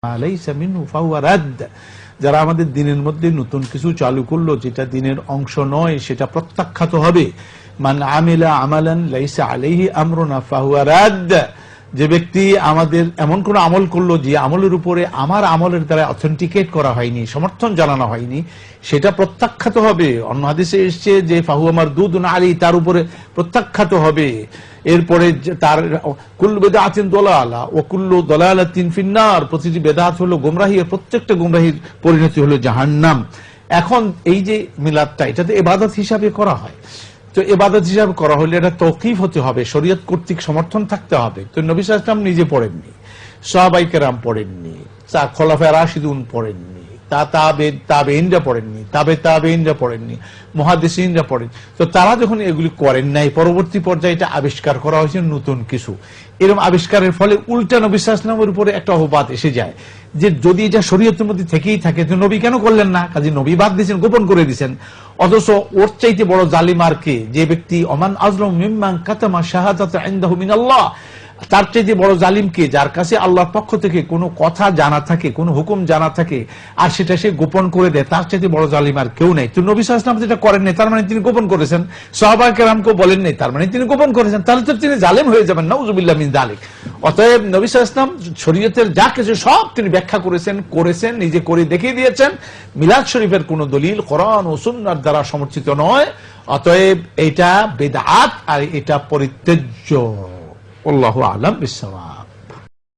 লাইসা মিনহু ফাহুয়া রাদ্দ, যারা আমাদের দিনের মধ্যে নতুন কিছু চালু করলো যেটা দিনের অংশ নয় সেটা প্রত্যাখ্যাত হবে। মান আমিলা আমালান লাইসা আলাইহি আমরুনা ফাহুয়া রাদ্দ, যে ব্যক্তি আমাদের এমন কোন আমল করলো যে আমলের উপরে আমার আমলের দ্বারা অথেন্টিকেট করা হয়নি, সমর্থন জানানো হয়নি, সেটা প্রত্যাখ্যাত হবে। অন্য হাদিসে এসেছে যে ফাহুয়া মারদুদুন আলাইহি, তার উপরে প্রত্যাখ্যাত হবে। এরপরে তার কুল্লু বিদআতিন দালালা ওয়া কুল্লু দালালাতিন ফিন্নার, প্রতিটি বিদআত হলো গোমরাহি, আর প্রত্যেকটা গোমরাহির পরিণতি হলো জাহান্নাম। এখন এই যে মিলাদটা, এটা তো ইবাদত হিসাবে করা হয়, তো ইবাদত হিসাবে করা হলে এটা তৌকিফ হতে হবে, শরীয়ত কর্তৃক সমর্থন থাকতে হবে। তো নবী সাল্লাল্লাহু আলাইহি ওয়াসাল্লাম নিজে পড়েননি, সাহাবায়ে কেরাম পড়েননি, খোলাফায়ে রাশিদুন পড়েননি, তাবেঈনরা পড়েননি, তাবেঈনরা পড়েননি, মুহাদ্দিসিনরা পড়েন। তো তারা যখন এগুলি করেন নাই, পরবর্তী পর্যায়ে এটা আবিষ্কার করা হয়েছে নতুন কিছু। এরকম আবিষ্কারের ফলে উল্টা নবী সাল্লাল্লাহু আলাইহি ওয়াসাল্লামের উপরে একটা অপবাদ এসে যায় যে যদি এটা শরীয়তের মধ্যে থেকেই থাকে তো নবী কেন করলেন না? কাজে নবী বাদ দিয়েছেন, গোপন করে দিয়েছেন। অথচ ওর চাইতে বড় জালিম আর কে? যে ব্যক্তি ওমান আযলামু মিম্মান কাতামা শাহাদাতা ইনদাহু মিনাল্লাহ, তার চাইতে বড় জালিম কে? যার কাছে আল্লাহর পক্ষ থেকে কোনো কথা জানা থাকে, কোনো হুকুম জানা থাকে, আর সেটা সে গোপন করে দেয়, তার চাইতে বড় জালিম আর কেউ নেই। তো নবী সাল্লাল্লাহু আলাইহি ওয়াসাল্লাম যেটা করেন নাই তার মানে তিনি গোপন করেছেন, সাহাবায়ে কেরামকেও বলেন নাই তার মানে তিনি গোপন করেছেন, তাহলে তো তিনি জালিম হয়ে যাবেন, নাউযুবিল্লাহ মিন যালিক। অতএব নবী সাল্লাল্লাহু আলাইহি ওয়াসাল্লাম শরীয়তের যা কিছু সব তিনি ব্যাখ্যা করেছেন, নিজে করে দেখিয়ে দিয়েছেন। মিলাদ শরীফের কোন দলিল কোরআন ও সুন্নাহর দ্বারা সমর্থিত নয়, অতএব এটা বিদআত আর এটা পরিত্যাজ্য। আল্লাহু আ'লাম বিস-সাওয়াব।